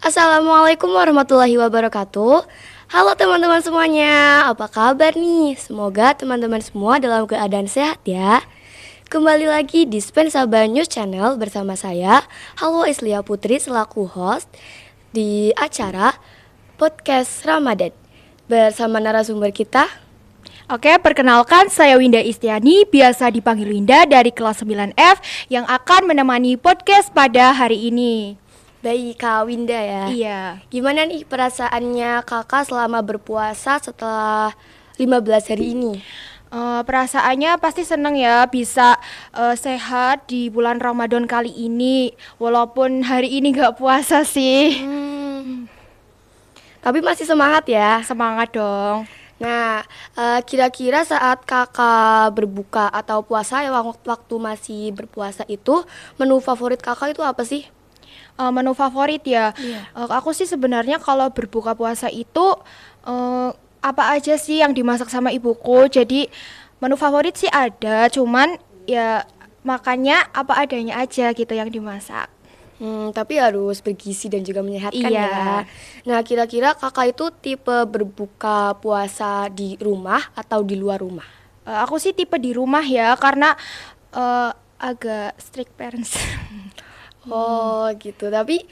Assalamualaikum warahmatullahi wabarakatuh. Halo teman-teman semuanya, apa kabar nih? Semoga teman-teman semua dalam keadaan sehat ya. Kembali lagi di Spensaba News Channel bersama saya, Halo Islia Putri selaku host di acara Podcast Ramadan. Bersama narasumber kita. Oke, perkenalkan saya Winda Istiani, biasa dipanggil Winda dari kelas 9F yang akan menemani podcast pada hari ini. Baik Kak Winda ya. Iya. Gimana nih perasaannya kakak selama berpuasa setelah 15 hari ini? Perasaannya pasti seneng ya bisa sehat di bulan Ramadan kali ini, walaupun hari ini gak puasa sih. Tapi masih semangat ya? Semangat dong. Nah, kira-kira saat kakak berbuka atau puasa ya waktu masih berpuasa itu, menu favorit kakak itu apa sih? Menu favorit ya. Iya. Aku sih sebenarnya kalau berbuka puasa itu apa aja sih yang dimasak sama ibuku. Jadi menu favorit sih ada, cuman ya makannya apa adanya aja gitu yang dimasak. Tapi harus bergizi dan juga menyehatkan Iya. ya. Nah, kira-kira kakak itu tipe berbuka puasa di rumah atau di luar rumah? Aku sih tipe di rumah ya, karena agak strict parents. Oh gitu, tapi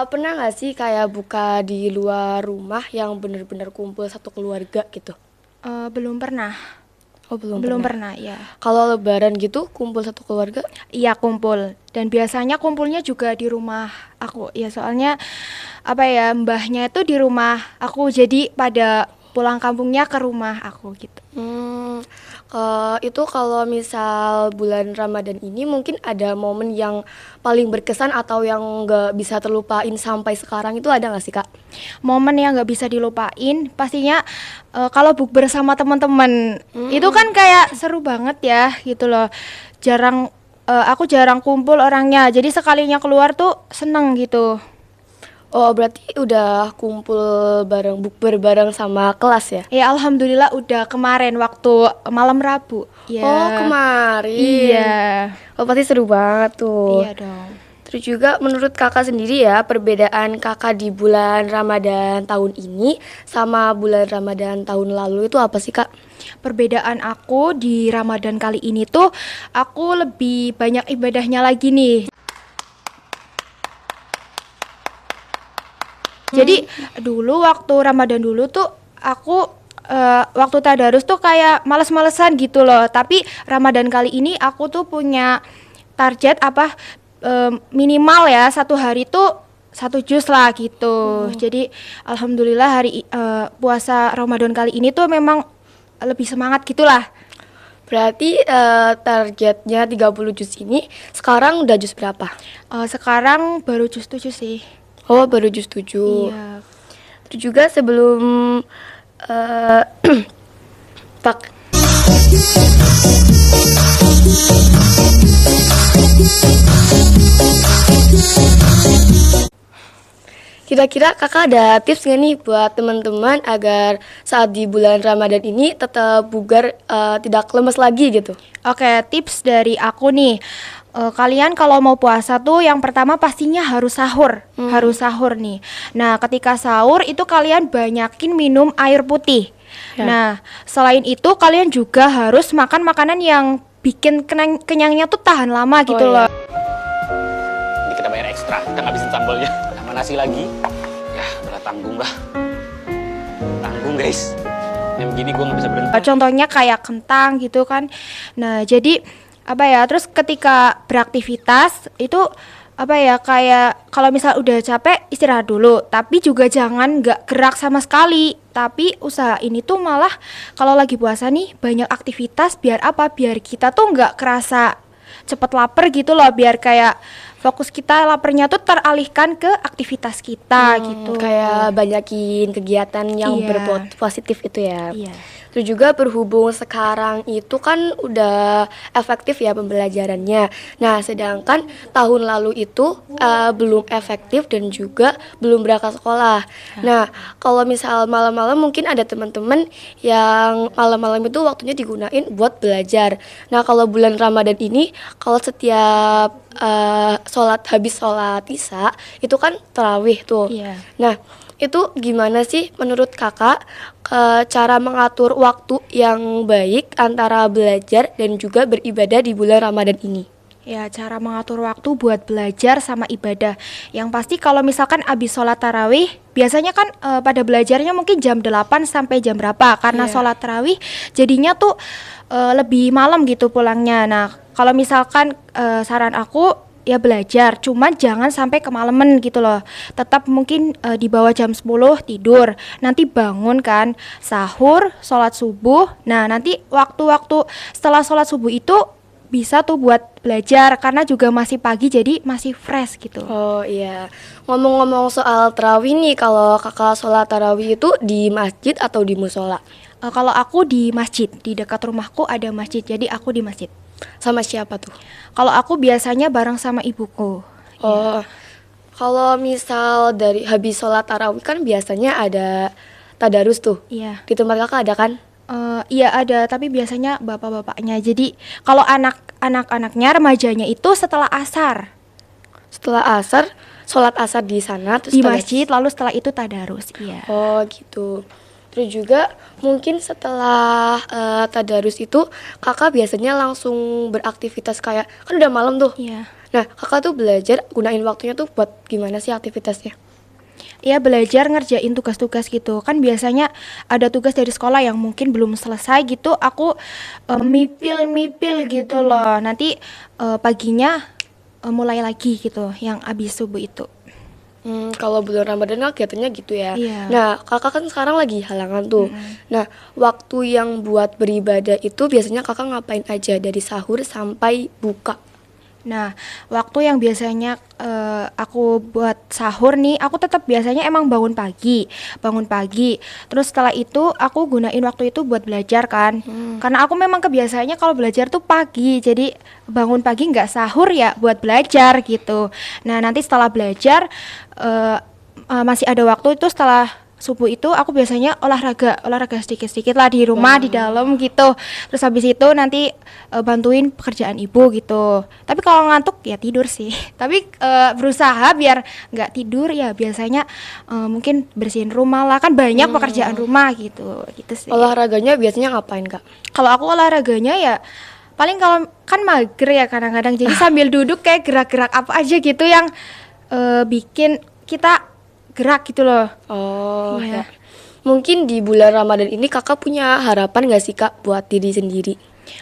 pernah nggak sih kayak buka di luar rumah yang bener-bener kumpul satu keluarga gitu? Belum pernah. Oh belum Belum pernah. pernah ya. Kalau lebaran gitu kumpul satu keluarga? Iya, kumpul. Dan biasanya kumpulnya juga di rumah aku. Ya soalnya apa ya, mbahnya itu di rumah aku. Jadi pada pulang kampungnya ke rumah aku gitu. Itu kalau misal bulan Ramadan ini mungkin ada momen yang paling berkesan atau yang nggak bisa terlupain sampai sekarang itu ada nggak sih Kak? Momen yang nggak bisa dilupain pastinya kalau bukber sama teman-teman. Itu kan kayak seru banget ya gitu loh. Aku jarang kumpul orangnya. Jadi sekalinya keluar tuh seneng gitu. Oh berarti udah kumpul bareng bukber bareng sama kelas ya? Ya alhamdulillah udah kemarin waktu malam Rabu. Ya. Oh kemarin. Iya. Oh pasti seru banget tuh. Iya dong. Terus juga menurut kakak sendiri ya, perbedaan kakak di bulan Ramadan tahun ini sama bulan Ramadan tahun lalu itu apa sih Kak? Perbedaan aku di Ramadan kali ini tuh aku lebih banyak ibadahnya lagi nih. Jadi dulu waktu Ramadan dulu tuh aku waktu tadarus tuh kayak males-malesan gitu loh. Tapi Ramadan kali ini aku tuh punya target minimal ya satu hari tuh 1 juz lah gitu. Jadi alhamdulillah puasa Ramadan kali ini tuh memang lebih semangat gitulah. Berarti targetnya 30 juz ini sekarang udah juz berapa? Sekarang baru juz 7 sih. Oh baru juz 7. Iya. Terus juga sebelum pak Kira-kira kakak ada tips nggak nih buat teman-teman agar saat di bulan Ramadan ini tetap bugar, tidak lemes lagi gitu? Oke, tips dari aku nih. Kalian kalau mau puasa tuh yang pertama pastinya harus sahur. Harus sahur nih. Nah, ketika sahur itu kalian banyakin minum air putih. Ya. Nah, selain itu kalian juga harus makan makanan yang bikin kenyangnya tuh tahan lama gitu iya. loh. Ini kita bayar ekstra, kita ngabisin sambalnya. Tambah nasi lagi. Ya, udah tanggung lah. Tanggung guys. Yang begini gue gak bisa berhenti. Contohnya kayak kentang gitu kan. Nah, jadi terus ketika beraktivitas itu kayak kalau misal udah capek istirahat dulu, tapi juga jangan nggak gerak sama sekali. Tapi usaha ini tuh malah kalau lagi puasa nih banyak aktivitas biar kita tuh nggak kerasa cepet lapar gitu loh, biar kayak fokus kita laparnya tuh teralihkan ke aktivitas kita gitu. Kayak banyakin kegiatan yang Iya. positif itu ya. Iya. Terus juga berhubung sekarang itu kan udah efektif ya pembelajarannya. Nah, sedangkan tahun lalu itu belum efektif dan juga belum berangkat sekolah. Nah, kalau misal malam-malam mungkin ada teman-teman yang malam-malam itu waktunya digunain buat belajar. Nah, kalau bulan Ramadan ini, kalau setiap habis sholat isya itu kan tarawih tuh. Iya. Nah, itu gimana sih menurut kakak cara mengatur waktu yang baik antara belajar dan juga beribadah di bulan Ramadan ini? Ya, cara mengatur waktu buat belajar sama ibadah. Yang pasti kalau misalkan abis sholat tarawih, biasanya kan pada belajarnya mungkin jam 8 sampai jam berapa. Karena Iya. sholat tarawih jadinya tuh lebih malam gitu pulangnya. Nah, kalau misalkan saran aku ya belajar, cuman jangan sampai kemalaman gitu loh. Tetap mungkin di bawah jam 10 tidur. Nanti bangun kan, sahur, sholat subuh. Nah, nanti waktu-waktu setelah sholat subuh itu bisa tuh buat belajar karena juga masih pagi jadi masih fresh gitu. Oh iya, ngomong-ngomong soal tarawih nih, kalau kakak sholat tarawih itu di masjid atau di musola? Kalau aku di masjid, di dekat rumahku ada masjid, jadi aku di masjid. Sama siapa tuh? Kalau aku biasanya bareng sama ibuku. Oh, kalau misal dari habis sholat tarawih kan biasanya ada tadarus tuh. Iya. Di tempat kakak ada kan? Iya ada, tapi biasanya bapak-bapaknya. Jadi kalau anak-anaknya, remajanya itu setelah asar Setelah asar, sholat asar di sana terus di tadarus. masjid, lalu setelah itu tadarus. Iya. Oh gitu. Terus juga mungkin setelah tadarus itu kakak biasanya langsung beraktivitas kayak kan udah malam tuh. Iya. Nah kakak tuh belajar gunain waktunya tuh buat gimana sih aktivitasnya? Ya belajar ngerjain tugas-tugas gitu. Kan biasanya ada tugas dari sekolah yang mungkin belum selesai gitu. Aku mipil-mipil gitu loh. Nanti paginya mulai lagi gitu yang abis subuh itu. Kalau bulan Ramadan kan kegiatannya gitu ya. Iya. Nah kakak kan sekarang lagi halangan tuh. Nah waktu yang buat beribadah itu biasanya kakak ngapain aja dari sahur sampai buka? Nah, waktu yang biasanya aku buat sahur nih, aku tetap biasanya emang bangun pagi. Terus setelah itu aku gunain waktu itu buat belajar kan. Karena aku memang kebiasaannya kalau belajar tuh pagi. Jadi bangun pagi nggak sahur ya buat belajar gitu. Nah, nanti setelah belajar masih ada waktu itu setelah subuh itu aku biasanya olahraga sedikit-sedikit lah di rumah di dalam gitu. Terus habis itu nanti bantuin pekerjaan ibu gitu. Tapi kalau ngantuk ya tidur sih. Tapi berusaha biar nggak tidur ya biasanya mungkin bersihin rumah lah, kan banyak pekerjaan rumah gitu sih. Olahraganya biasanya ngapain kak? Kalau aku olahraganya ya paling kalau kan mager ya kadang-kadang jadi sambil duduk kayak gerak-gerak apa aja gitu yang bikin kita gerak gitu loh. Oh Iya. ya. Mungkin di bulan Ramadan ini kakak punya harapan gak sih kak buat diri sendiri?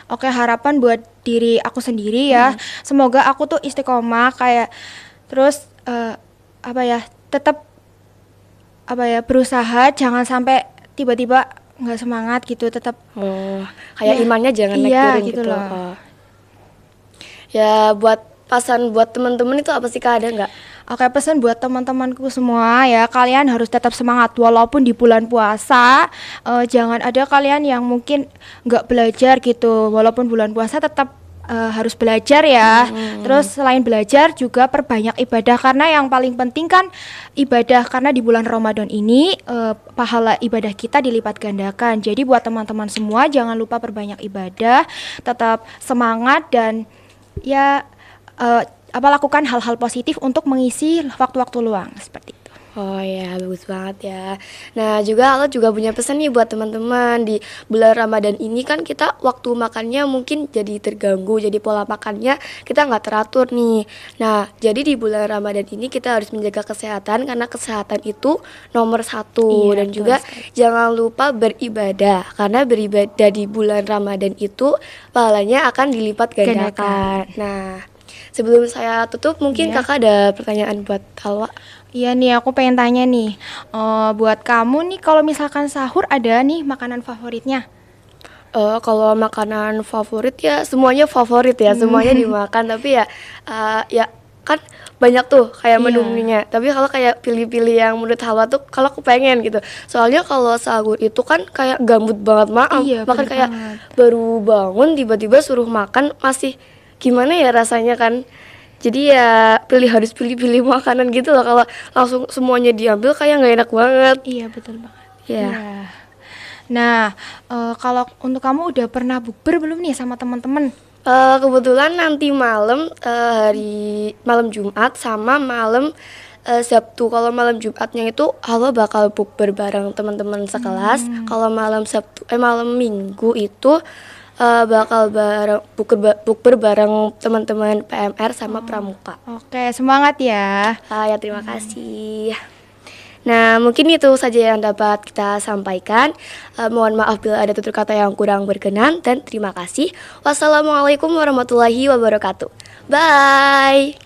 Oke, harapan buat diri aku sendiri ya. Semoga aku tuh istiqomah kayak terus tetap berusaha, jangan sampai tiba-tiba nggak semangat gitu, tetap Oh, kayak Iya. imannya jangan naik Iya, turun gitu gitu. loh. Oh. Ya buat pesan buat teman-teman itu apa sih kak, ada nggak? Oke, pesan buat teman-temanku semua ya, kalian harus tetap semangat walaupun di bulan puasa. Jangan ada kalian yang mungkin nggak belajar gitu, walaupun bulan puasa tetap harus belajar ya. Terus selain belajar juga perbanyak ibadah karena yang paling penting kan ibadah, karena di bulan Ramadan ini pahala ibadah kita dilipat gandakan. Jadi buat teman-teman semua jangan lupa perbanyak ibadah, tetap semangat dan ya lakukan hal-hal positif untuk mengisi waktu-waktu luang seperti itu. Oh ya, bagus banget ya. Nah juga Allah juga punya pesan nih buat teman-teman. Di bulan Ramadan ini kan kita waktu makannya mungkin jadi terganggu, jadi pola makannya kita nggak teratur nih. Nah jadi di bulan Ramadan ini kita harus menjaga kesehatan karena kesehatan itu nomor satu. Iya, Dan betul juga sekali. jangan lupa beribadah karena beribadah di bulan Ramadan itu pahalanya akan dilipat gandakan. Nah sebelum saya tutup mungkin Iya. kakak ada pertanyaan buat Halwa. Iya nih, aku pengen tanya nih, buat kamu nih kalau misalkan sahur ada nih makanan favoritnya? Kalau makanan favorit ya semuanya favorit ya, semuanya dimakan, tapi ya kan banyak tuh kayak Iya. menu-menunya. Tapi kalau kayak pilih-pilih yang menurut Halwa tuh kalau aku pengen gitu. Soalnya kalau sahur itu kan kayak gambut banget Iya, makan bener kayak banget. baru bangun tiba-tiba suruh makan masih gimana ya rasanya kan. Jadi ya harus pilih-pilih makanan gitu loh. Kalau langsung semuanya diambil kayak nggak enak banget. Iya betul banget. Iya. Iya. Nah, kalau untuk kamu udah pernah bukber belum nih sama teman-teman? Kebetulan nanti malam hari malam Jumat sama malam Sabtu. Kalau malam Jumatnya itu Allah bakal bukber bareng teman-teman sekelas. Kalau malam Minggu itu bakal bareng bukber bareng teman-teman PMR sama Pramuka. Oke, semangat ya. Ya terima kasih. Nah, mungkin itu saja yang dapat kita sampaikan. Mohon maaf bila ada tutur kata yang kurang berkenan dan terima kasih. Wassalamualaikum warahmatullahi wabarakatuh. Bye.